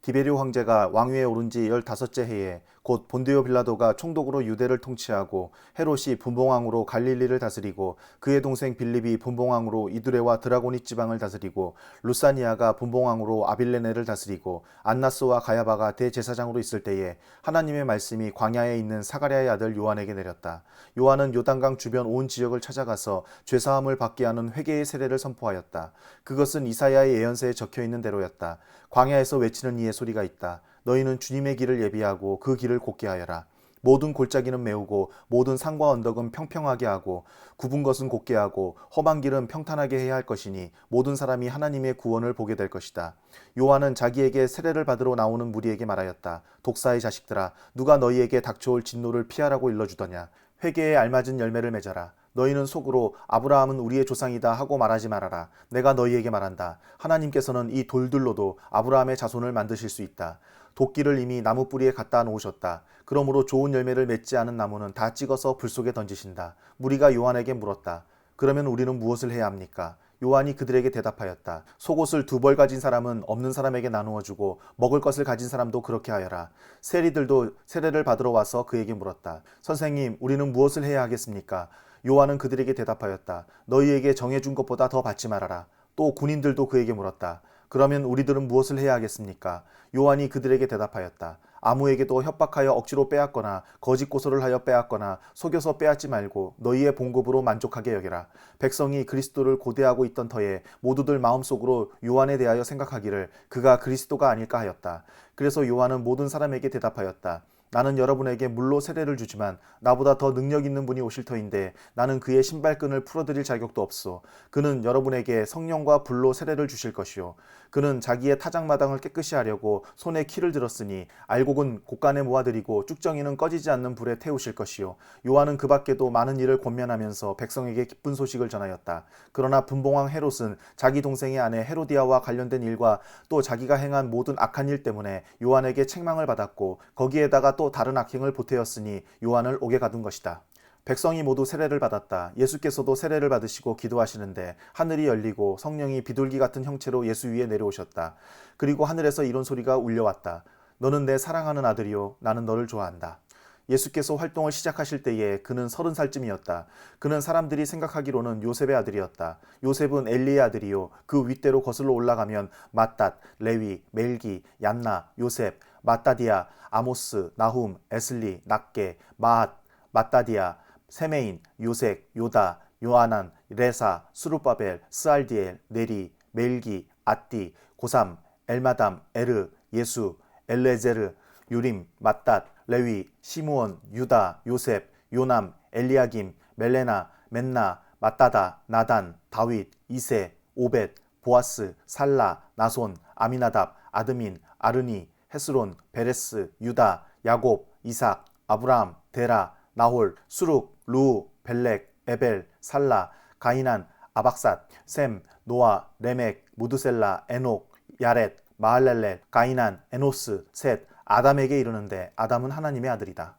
디베리오 황제가 왕위에 오른 지 15째 해에 곧 본디오 빌라도가 총독으로 유대를 통치하고 헤롯이 분봉왕으로 갈릴리를 다스리고 그의 동생 빌립이 분봉왕으로 이두레와 드라고니 지방을 다스리고 루사니아가 분봉왕으로 아빌레네를 다스리고 안나스와 가야바가 대제사장으로 있을 때에 하나님의 말씀이 광야에 있는 사가랴의 아들 요한에게 내렸다. 요한은 요단강 주변 온 지역을 찾아가서 죄사함을 받게 하는 회개의 세례를 선포하였다. 그것은 이사야의 예언서에 적혀있는 대로였다. 광야에서 외치는 이의 소리가 있다. 너희는 주님의 길을 예비하고 그 길을 곧게 하여라. 모든 골짜기는 메우고 모든 산과 언덕은 평평하게 하고 굽은 것은 곧게 하고 험한 길은 평탄하게 해야 할 것이니 모든 사람이 하나님의 구원을 보게 될 것이다. 요한은 자기에게 세례를 받으러 나오는 무리에게 말하였다. 독사의 자식들아, 누가 너희에게 닥쳐올 진노를 피하라고 일러주더냐. 회개에 알맞은 열매를 맺어라. 너희는 속으로 아브라함은 우리의 조상이다 하고 말하지 말아라. 내가 너희에게 말한다. 하나님께서는 이 돌들로도 아브라함의 자손을 만드실 수 있다. 도끼를 이미 나무 뿌리에 갖다 놓으셨다. 그러므로 좋은 열매를 맺지 않은 나무는 다 찍어서 불 속에 던지신다. 무리가 요한에게 물었다. 그러면 우리는 무엇을 해야 합니까? 요한이 그들에게 대답하였다. 속옷을 2벌 가진 사람은 없는 사람에게 나누어 주고 먹을 것을 가진 사람도 그렇게 하여라. 세리들도 세례를 받으러 와서 그에게 물었다. 선생님, 우리는 무엇을 해야 하겠습니까? 요한은 그들에게 대답하였다. 너희에게 정해준 것보다 더 받지 말아라. 또 군인들도 그에게 물었다. 그러면 우리들은 무엇을 해야 하겠습니까? 요한이 그들에게 대답하였다. 아무에게도 협박하여 억지로 빼앗거나 거짓 고소를 하여 빼앗거나 속여서 빼앗지 말고 너희의 봉급으로 만족하게 여겨라. 백성이 그리스도를 고대하고 있던 터에 모두들 마음속으로 요한에 대하여 생각하기를 그가 그리스도가 아닐까 하였다. 그래서 요한은 모든 사람에게 대답하였다. 나는 여러분에게 물로 세례를 주지만 나보다 더 능력 있는 분이 오실 터인데 나는 그의 신발끈을 풀어드릴 자격도 없소. 그는 여러분에게 성령과 불로 세례를 주실 것이요. 그는 자기의 타작마당을 깨끗이 하려고 손에 키를 들었으니 알곡은 곳간에 모아드리고 쭉정이는 꺼지지 않는 불에 태우실 것이요. 요한은 그 밖에도 많은 일을 권면하면서 백성에게 기쁜 소식을 전하였다. 그러나 분봉왕 헤롯은 자기 동생의 아내 헤로디아와 관련된 일과 또 자기가 행한 모든 악한 일 때문에 요한에게 책망을 받았고 거기에다가 또 다른 악행을 보태었으니 요한을 옥에 가둔 것이다. 백성이 모두 세례를 받았다. 예수께서도 세례를 받으시고 기도하시는데 하늘이 열리고 성령이 비둘기 같은 형체로 예수 위에 내려오셨다. 그리고 하늘에서 이런 소리가 울려왔다. 너는 내 사랑하는 아들이요 나는 너를 좋아한다. 예수께서 활동을 시작하실 때에 그는 30살쯤이었다. 그는 사람들이 생각하기로는 요셉의 아들이었다. 요셉은 엘리의 아들이요 그 윗대로 거슬러 올라가면 맏닷, 레위, 멜기, 얀나, 요셉, 마따디아, 아모스, 나훔, 에슬리, 낫게, 마앗, 마따디아, 세메인, 요색, 요다, 요아난, 레사, 수룹바벨, 스알디엘, 네리, 멜기, 앗디, 고삼, 엘마담, 에르, 예수, 엘레제르, 유림, 맏닷, 레위, 시므온, 유다, 요셉, 요남, 엘리야김, 멜레나, 맨나, 마따다, 나단, 다윗, 이세, 오벳, 보아스, 살라, 나손, 아미나답, 아드민, 아르니, 헤스론, 베레스, 유다, 야곱, 이삭, 아브라함, 데라, 나홀, 수룩, 루, 벨렉, 에벨, 살라, 가이난, 아박삿, 셈, 노아, 레멕, 무드셀라, 에녹, 야렛, 마할렐렐, 가이난, 에노스, 셋, 아담에게 이르는데 아담은 하나님의 아들이다.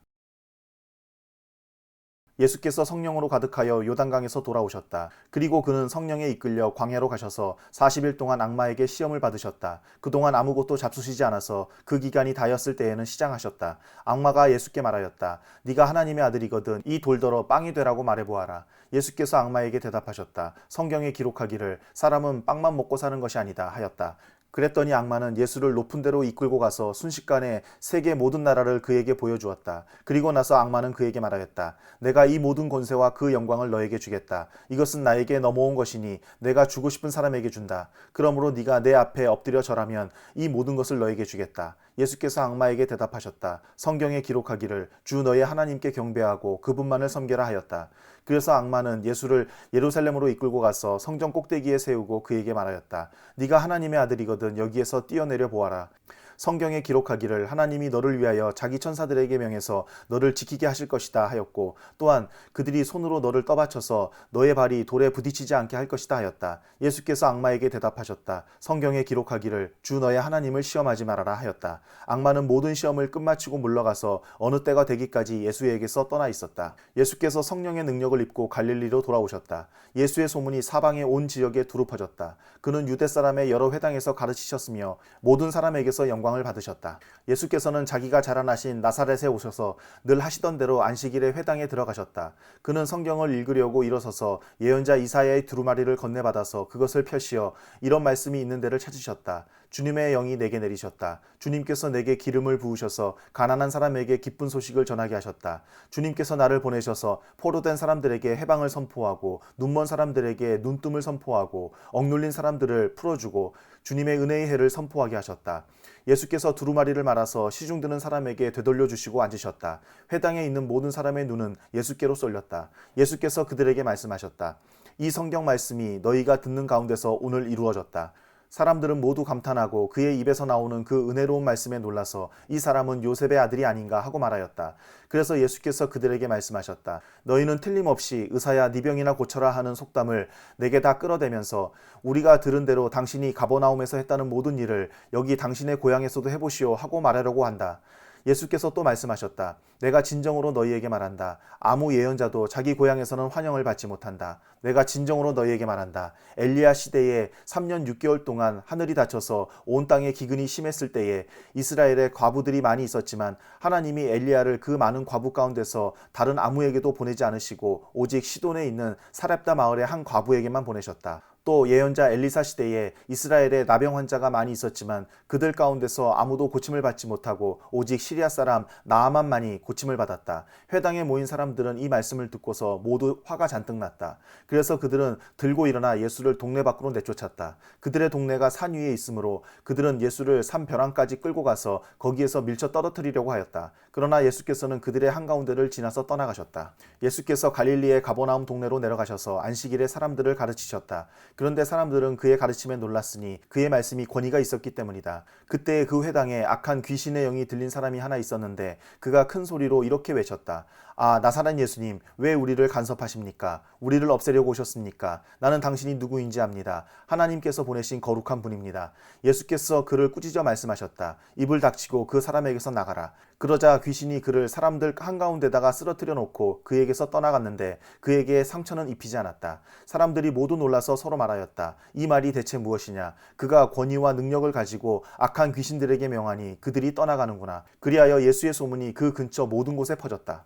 예수께서 성령으로 가득하여 요단강에서 돌아오셨다. 그리고 그는 성령에 이끌려 광야로 가셔서 40일 동안 악마에게 시험을 받으셨다. 그동안 아무것도 잡수시지 않아서 그 기간이 다였을 때에는 시장하셨다. 악마가 예수께 말하였다. 네가 하나님의 아들이거든 이 돌더러 빵이 되라고 말해보아라. 예수께서 악마에게 대답하셨다. 성경에 기록하기를 사람은 빵만 먹고 사는 것이 아니다 하였다. 그랬더니 악마는 예수를 높은 데로 이끌고 가서 순식간에 세계 모든 나라를 그에게 보여주었다. 그리고 나서 악마는 그에게 말하였다. 내가 이 모든 권세와 그 영광을 너에게 주겠다. 이것은 나에게 넘어온 것이니 내가 주고 싶은 사람에게 준다. 그러므로 네가 내 앞에 엎드려 절하면 이 모든 것을 너에게 주겠다. 예수께서 악마에게 대답하셨다. 성경에 기록하기를 주 너의 하나님께 경배하고 그분만을 섬겨라 하였다. 그래서 악마는 예수를 예루살렘으로 이끌고 가서 성전 꼭대기에 세우고 그에게 말하였다. 네가 하나님의 아들이거든 여기에서 뛰어내려 보아라. 성경에 기록하기를 하나님이 너를 위하여 자기 천사들에게 명해서 너를 지키게 하실 것이다 하였고 또한 그들이 손으로 너를 떠받쳐서 너의 발이 돌에 부딪히지 않게 할 것이다 하였다. 예수께서 악마에게 대답하셨다. 성경에 기록하기를 주 너의 하나님을 시험하지 말아라 하였다. 악마는 모든 시험을 끝마치고 물러가서 어느 때가 되기까지 예수에게서 떠나 있었다. 예수께서 성령의 능력을 입고 갈릴리로 돌아오셨다. 예수의 소문이 사방의 온 지역에 두루 퍼졌다. 그는 유대 사람의 여러 회당에서 가르치셨으며 모든 사람에게서 영광을 받으셨다. 예수께서는 자기가 자라나신 나사렛에 오셔서 늘 하시던 대로 안식일에 회당에 들어가셨다. 그는 성경을 읽으려고 일어서서 예언자 이사야의 두루마리를 건네받아서 그것을 펼치어 이런 말씀이 있는 데를 찾으셨다. 주님의 영이 내게 내리셨다. 주님께서 내게 기름을 부으셔서 가난한 사람에게 기쁜 소식을 전하게 하셨다. 주님께서 나를 보내셔서 포로된 사람들에게 해방을 선포하고 눈먼 사람들에게 눈뜸을 선포하고 억눌린 사람들을 풀어주고 주님의 은혜의 해를 선포하게 하셨다. 예수께서 두루마리를 말아서 시중 드는 사람에게 되돌려 주시고 앉으셨다. 회당에 있는 모든 사람의 눈은 예수께로 쏠렸다. 예수께서 그들에게 말씀하셨다. 이 성경 말씀이 너희가 듣는 가운데서 오늘 이루어졌다. 사람들은 모두 감탄하고 그의 입에서 나오는 그 은혜로운 말씀에 놀라서 이 사람은 요셉의 아들이 아닌가 하고 말하였다. 그래서 예수께서 그들에게 말씀하셨다. 너희는 틀림없이 의사야 네 병이나 고쳐라 하는 속담을 내게 다 끌어대면서 우리가 들은 대로 당신이 가버나움에서 했다는 모든 일을 여기 당신의 고향에서도 해보시오 하고 말하려고 한다. 예수께서 또 말씀하셨다. 내가 진정으로 너희에게 말한다. 아무 예언자도 자기 고향에서는 환영을 받지 못한다. 내가 진정으로 너희에게 말한다. 엘리야 시대에 3년 6개월 동안 하늘이 닫혀서 온 땅에 기근이 심했을 때에 이스라엘에 과부들이 많이 있었지만 하나님이 엘리야를 그 많은 과부 가운데서 다른 아무에게도 보내지 않으시고 오직 시돈에 있는 사렙다 마을의 한 과부에게만 보내셨다. 또 예언자 엘리사 시대에 이스라엘에 나병 환자가 많이 있었지만 그들 가운데서 아무도 고침을 받지 못하고 오직 시리아 사람 나아만만이 고침을 받았다. 회당에 모인 사람들은 이 말씀을 듣고서 모두 화가 잔뜩 났다. 그래서 그들은 들고 일어나 예수를 동네 밖으로 내쫓았다. 그들의 동네가 산 위에 있으므로 그들은 예수를 산 벼랑까지 끌고 가서 거기에서 밀쳐 떨어뜨리려고 하였다. 그러나 예수께서는 그들의 한가운데를 지나서 떠나가셨다. 예수께서 갈릴리의 가버나움 동네로 내려가셔서 안식일에 사람들을 가르치셨다. 그런데 사람들은 그의 가르침에 놀랐으니 그의 말씀이 권위가 있었기 때문이다. 그때 그 회당에 악한 귀신의 영이 들린 사람이 하나 있었는데 그가 큰 소리로 이렇게 외쳤다. 아, 나사렛 예수님, 왜 우리를 간섭하십니까? 우리를 없애려고 오셨습니까? 나는 당신이 누구인지 압니다. 하나님께서 보내신 거룩한 분입니다. 예수께서 그를 꾸짖어 말씀하셨다. 입을 닥치고 그 사람에게서 나가라. 그러자 귀신이 그를 사람들 한가운데다가 쓰러뜨려 놓고 그에게서 떠나갔는데 그에게 상처는 입히지 않았다. 사람들이 모두 놀라서 서로 말하였다. 이 말이 대체 무엇이냐? 그가 권위와 능력을 가지고 악한 귀신들에게 명하니 그들이 떠나가는구나. 그리하여 예수의 소문이 그 근처 모든 곳에 퍼졌다.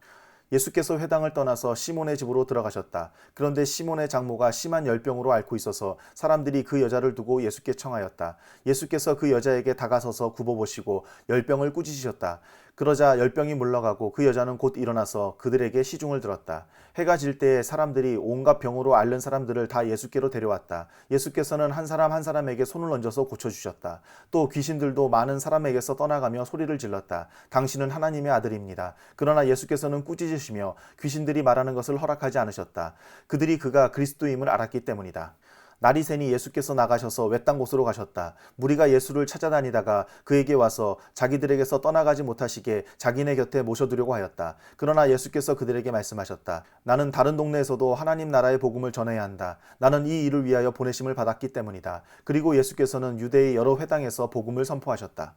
예수께서 회당을 떠나서 시몬의 집으로 들어가셨다. 그런데 시몬의 장모가 심한 열병으로 앓고 있어서 사람들이 그 여자를 두고 예수께 청하였다. 예수께서 그 여자에게 다가서서 굽어보시고 열병을 꾸짖으셨다. 그러자 열병이 물러가고 그 여자는 곧 일어나서 그들에게 시중을 들었다. 해가 질 때에 사람들이 온갖 병으로 앓는 사람들을 다 예수께로 데려왔다. 예수께서는 한 사람 한 사람에게 손을 얹어서 고쳐주셨다. 또 귀신들도 많은 사람에게서 떠나가며 소리를 질렀다. 당신은 하나님의 아들입니다. 그러나 예수께서는 꾸짖으시며 귀신들이 말하는 것을 허락하지 않으셨다. 그들이 그가 그리스도임을 알았기 때문이다. 날이 새니 예수께서 나가셔서 외딴 곳으로 가셨다. 무리가 예수를 찾아다니다가 그에게 와서 자기들에게서 떠나가지 못하시게 자기네 곁에 모셔두려고 하였다. 그러나 예수께서 그들에게 말씀하셨다. 나는 다른 동네에서도 하나님 나라의 복음을 전해야 한다. 나는 이 일을 위하여 보내심을 받았기 때문이다. 그리고 예수께서는 유대의 여러 회당에서 복음을 선포하셨다.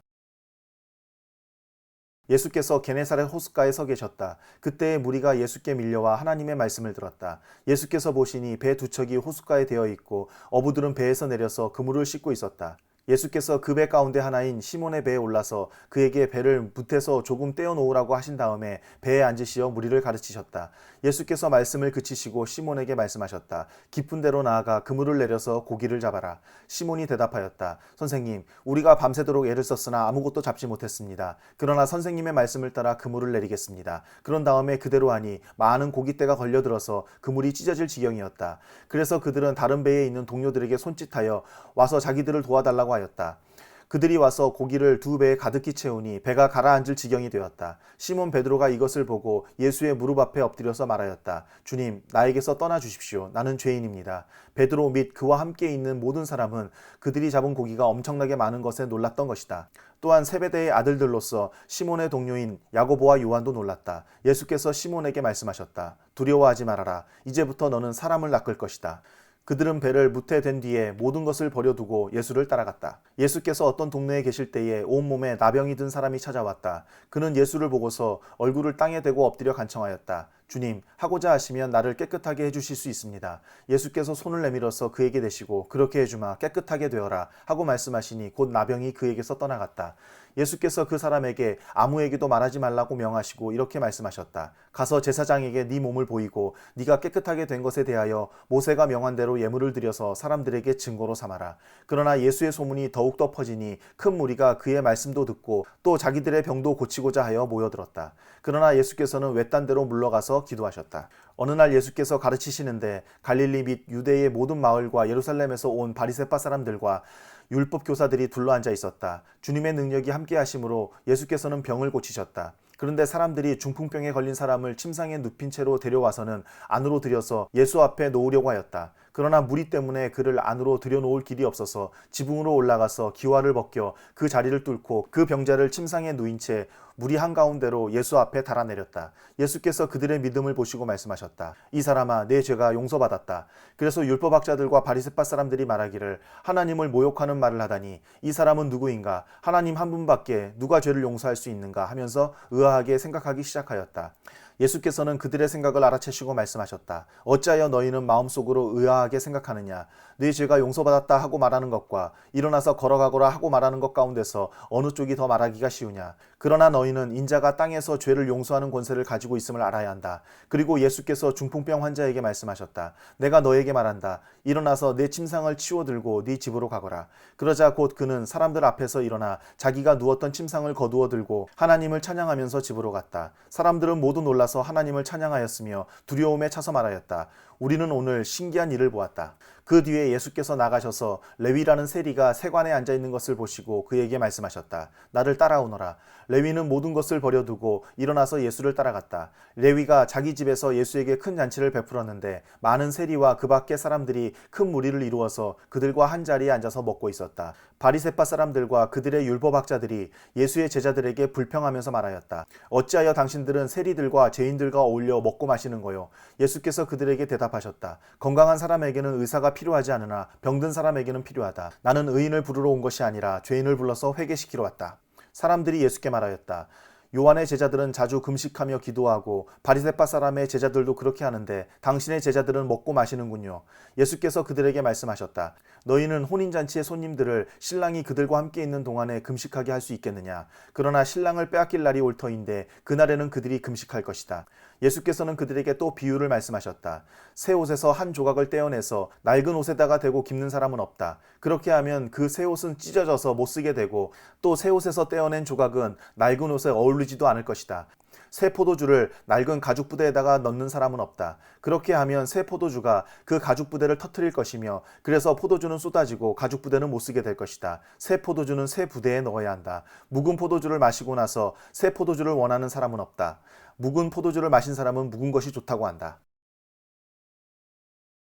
예수께서 게네사렛 호숫가에 서 계셨다. 그때의 무리가 예수께 밀려와 하나님의 말씀을 들었다. 예수께서 보시니 배 두 척이 호숫가에 되어 있고 어부들은 배에서 내려서 그물을 씻고 있었다. 예수께서 그 배 가운데 하나인 시몬의 배에 올라서 그에게 배를 붓에서 조금 떼어 놓으라고 하신 다음에 배에 앉으시어 무리를 가르치셨다. 예수께서 말씀을 그치시고 시몬에게 말씀하셨다. 깊은 데로 나아가 그물을 내려서 고기를 잡아라. 시몬이 대답하였다. 선생님, 우리가 밤새도록 애를 썼으나 아무것도 잡지 못했습니다. 그러나 선생님의 말씀을 따라 그물을 내리겠습니다. 그런 다음에 그대로 하니 많은 고깃대가 걸려들어서 그물이 찢어질 지경이었다. 그래서 그들은 다른 배에 있는 동료들에게 손짓하여 와서 자기들을 도와달라고 하였다. 그들이 와서 고기를 두 배에 가득히 채우니 배가 가라앉을 지경이 되었다. 시몬 베드로가 이것을 보고 예수의 무릎 앞에 엎드려서 말하였다. 주님, 나에게서 떠나 주십시오. 나는 죄인입니다. 베드로 및 그와 함께 있는 모든 사람은 그들이 잡은 고기가 엄청나게 많은 것에 놀랐던 것이다. 또한 세베대의 아들들로서 시몬의 동료인 야고보와 요한도 놀랐다. 예수께서 시몬에게 말씀하셨다. 두려워하지 말아라. 이제부터 너는 사람을 낚을 것이다. 그들은 배를 무태된 뒤에 모든 것을 버려두고 예수를 따라갔다. 예수께서 어떤 동네에 계실 때에 온몸에 나병이 든 사람이 찾아왔다. 그는 예수를 보고서 얼굴을 땅에 대고 엎드려 간청하였다. 주님, 하고자 하시면 나를 깨끗하게 해주실 수 있습니다. 예수께서 손을 내밀어서 그에게 대시고 그렇게 해주마, 깨끗하게 되어라 하고 말씀하시니 곧 나병이 그에게서 떠나갔다. 예수께서 그 사람에게 아무에게도 말하지 말라고 명하시고 이렇게 말씀하셨다. 가서 제사장에게 네 몸을 보이고 네가 깨끗하게 된 것에 대하여 모세가 명한 대로 예물을 드려서 사람들에게 증거로 삼아라. 그러나 예수의 소문이 더욱더 퍼지니 큰 무리가 그의 말씀도 듣고 또 자기들의 병도 고치고자 하여 모여들었다. 그러나 예수께서는 외딴 데로 물러가서 기도하셨다. 어느 날 예수께서 가르치시는데 갈릴리 및 유대의 모든 마을과 예루살렘에서 온 바리새파 사람들과 율법 교사들이 둘러앉아 있었다. 주님의 능력이 함께 하심으로 예수께서는 병을 고치셨다. 그런데 사람들이 중풍병에 걸린 사람을 침상에 눕힌 채로 데려와서는 안으로 들여서 예수 앞에 놓으려고 하였다. 그러나 무리 때문에 그를 안으로 들여놓을 길이 없어서 지붕으로 올라가서 기와를 벗겨 그 자리를 뚫고 그 병자를 침상에 누인 채 무리 한가운데로 예수 앞에 달아내렸다. 예수께서 그들의 믿음을 보시고 말씀하셨다. 이 사람아, 내 죄가 용서받았다. 그래서 율법학자들과 바리새파 사람들이 말하기를 하나님을 모욕하는 말을 하다니 이 사람은 누구인가? 하나님 한 분밖에 누가 죄를 용서할 수 있는가? 하면서 의아하게 생각하기 시작하였다. 예수께서는 그들의 생각을 알아채시고 말씀하셨다. 어찌하여 너희는 마음속으로 의아하게 생각하느냐? 네 죄가 용서받았다 하고 말하는 것과 일어나서 걸어가거라 하고 말하는 것 가운데서 어느 쪽이 더 말하기가 쉬우냐? 그러나 너희는 인자가 땅에서 죄를 용서하는 권세를 가지고 있음을 알아야 한다. 그리고 예수께서 중풍병 환자에게 말씀하셨다. 내가 너에게 말한다. 일어나서 내 침상을 치워들고 네 집으로 가거라. 그러자 곧 그는 사람들 앞에서 일어나 자기가 누웠던 침상을 거두어 들고 하나님을 찬양하면서 집으로 갔다. 사람들은 모두 놀라서 하나님을 찬양하였으며 두려움에 차서 말하였다. 우리는 오늘 신기한 일을 보았다. 그 뒤에 예수께서 나가셔서 레위라는 세리가 세관에 앉아있는 것을 보시고 그에게 말씀하셨다. 나를 따라오너라. 레위는 모든 것을 버려두고 일어나서 예수를 따라갔다. 레위가 자기 집에서 예수에게 큰 잔치를 베풀었는데 많은 세리와 그 밖의 사람들이 큰 무리를 이루어서 그들과 한 자리에 앉아서 먹고 있었다. 바리새파 사람들과 그들의 율법학자들이 예수의 제자들에게 불평하면서 말하였다. 어찌하여 당신들은 세리들과 죄인들과 어울려 먹고 마시는 거요? 예수께서 그들에게 대답하셨다. 건강한 사람에게는 의사가 필요하지 않으나 병든 사람에게는 필요하다. 나는 의인을 부르러 온 것이 아니라 죄인을 불러서 회개시키러 왔다. 사람들이 예수께 말하였다. 요한의 제자들은 자주 금식하며 기도하고 바리새파 사람의 제자들도 그렇게 하는데 당신의 제자들은 먹고 마시는군요. 예수께서 그들에게 말씀하셨다. 너희는 혼인잔치의 손님들을 신랑이 그들과 함께 있는 동안에 금식하게 할 수 있겠느냐. 그러나 신랑을 빼앗길 날이 올 터인데 그날에는 그들이 금식할 것이다. 예수께서는 그들에게 또 비유를 말씀하셨다. 새 옷에서 한 조각을 떼어내서 낡은 옷에다가 대고 깁는 사람은 없다. 그렇게 하면 그 새 옷은 찢어져서 못 쓰게 되고 또 새 옷에서 떼어낸 조각은 낡은 옷에 어울리지도 않을 것이다. 새 포도주를 낡은 가죽 부대에다가 넣는 사람은 없다. 그렇게 하면 새 포도주가 그 가죽 부대를 터뜨릴 것이며 그래서 포도주는 쏟아지고 가죽 부대는 못 쓰게 될 것이다. 새 포도주는 새 부대에 넣어야 한다. 묵은 포도주를 마시고 나서 새 포도주를 원하는 사람은 없다. 묵은 포도주를 마신 사람은 묵은 것이 좋다고 한다.